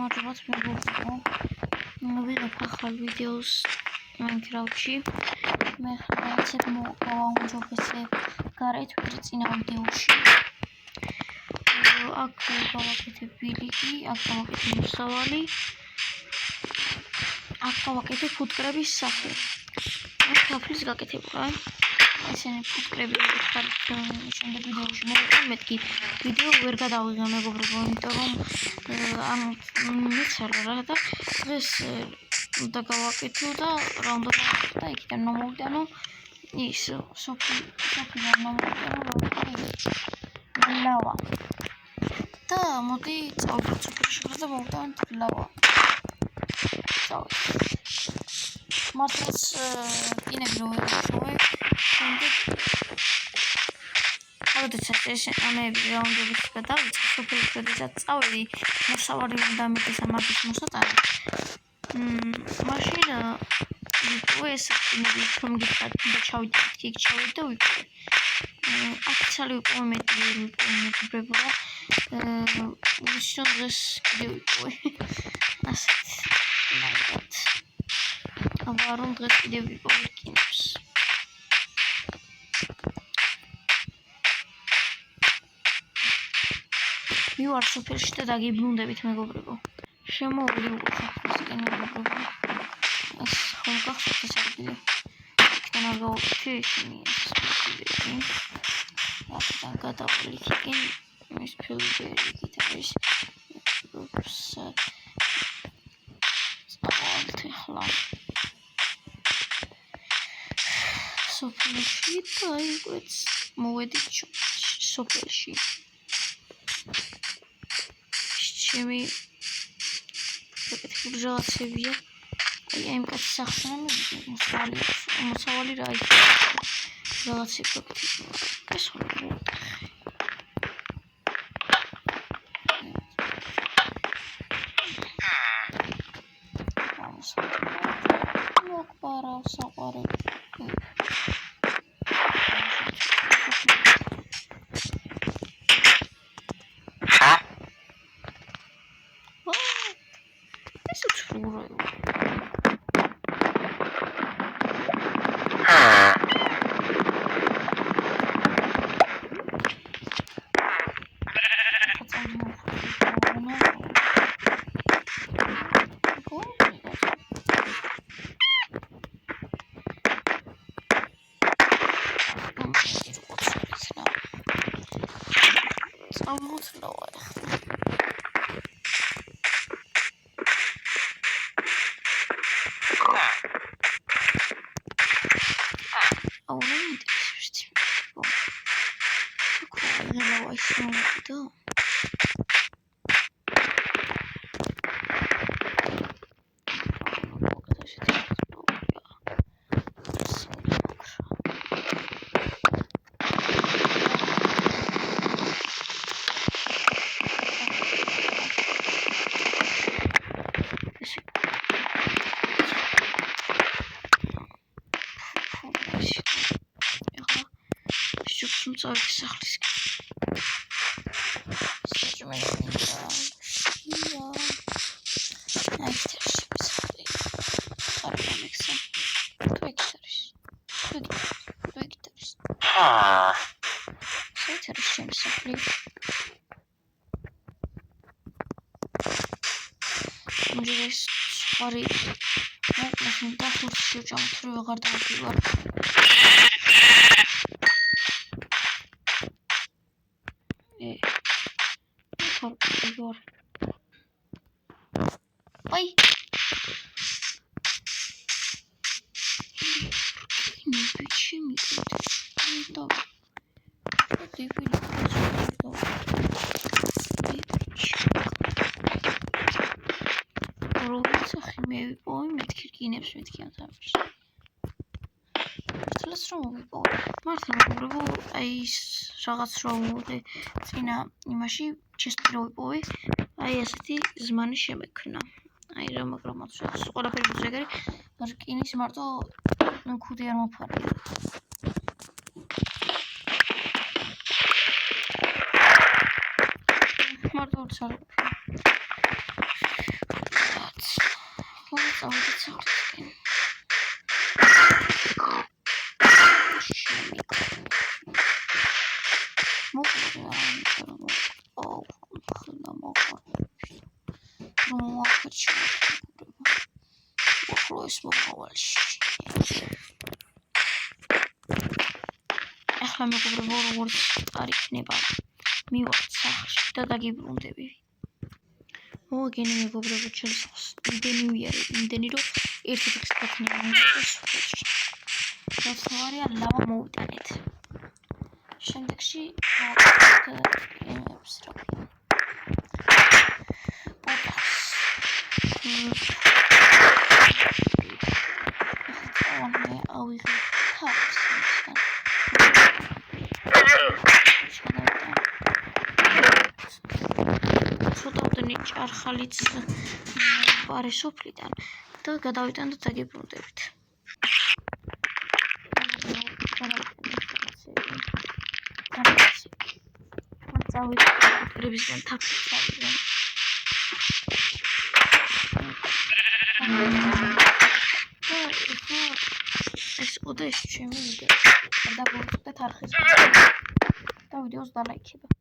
გამარჯობათ მეგობრებო. ვიღებ ახალ ვიდეოს Minecraft-ში. მე ხარ ეცეთ მოვაუმჯობესე გარეთ ვიდრე წინა ვიდეოში. აქ გავაკეთებ ბილიკი, აქ გავაკეთებ მოსავალი. აქ გავაკეთებ ფუტკრების სახლი. მე თაფლის გაკეთებია. ესენი ფუტკრები ვიხარით შემდეგ ვიდეოში მოვიყვან მეთქი ვიდეო ვერ გადავიღე მეგობრებო, იმიტომ რომ მიცალა რა და დღეს და გავაკეთო და რა უნდა გავაკეთო იქიდან მომოვიდანო ის სოფლიდან მომოვიდანო ლავა და მოდი წავიდეთ სოფელში და მოვიდანოთ ლავა. მართლაც კინები რო ვეშოვე შემდეგ როდესაც ეს ამები რა უნდა გადავიწყო სოფელში როდესაც წავედი მოსავალი უნდა მეთქე მაგის მოსატანი მაშინ ეს კინები რომ გიხართ და ჩავიდეთ იქ ჩავედი და ვიყავი აკცალი ვიყავი მეტი მეგობრებო რა უშო დღეს კიდე ვიყავი ასეთ მაგათ აბა რომ დღეს კიდე ვიყავი კინებს ვარ სოფელში და დაგიბრუნდებით მეგობრებო. შემოვიდი უკვე სოფლისკენ მეგობრებო. ეს ხომ გახსოვთ ეს ადგილი? იქიდან გავაკეთე ისინი ეს აქედან გადავალი იქიდან ის ფილდერი იქით არის ახლა სოფელში და იყვეთ მოვედით სოფელში ჩემი ეკეთებული რაღაცებია აი ამ კაცის სახსნა მოსავალი რა ის რაღაცები ეკეთებული ეს ხო საყვარელი Sorry. Machine da kurşu cam turuyor kardeşim var. Var. Ay. Ne biçim yıkıldı. მეთქი ამთავრებს. მართლაც რომ მოვიყო. მართლა მეგობრებო, აი ის რაღაც რომ მოვიდე წინა იმაში ჩესტი რო ვიპოვე, აი ასეთი ზმანი შემექნა. აი რა მაგრამ ახლა ყველაფერი ბუზეგარი, რკინის მარტო ქუდი არ მოფარია. მარტო ცალ წავიდეთ სახლისკენ. ახლა მეგობრებო, როგორც არ იქნება, მივართ სახლში და დაგიბრუნდები. მოვაგენი მეგობრებო, ჩემს სახლს იმდენი ვიარე, იმდენი რომ ერთ-ერთი ხს გაქნება სახლში. რაც თავარია, ლავა მოვიტანეთ. შემდეგში მოვაკეთეთ რა ქვია. ავიღე თავს. ცოტავდენი ჭარხალიც პარე სოფლიდან და გადავიტანოთ დაგიბრუნდებით. წავიდეთ კრებისგან თაფლით წავიდეთ. ეს ოდეში ჩემი ვიდეო და გულწრფელად არხის და ვიდეოს დალაიქება.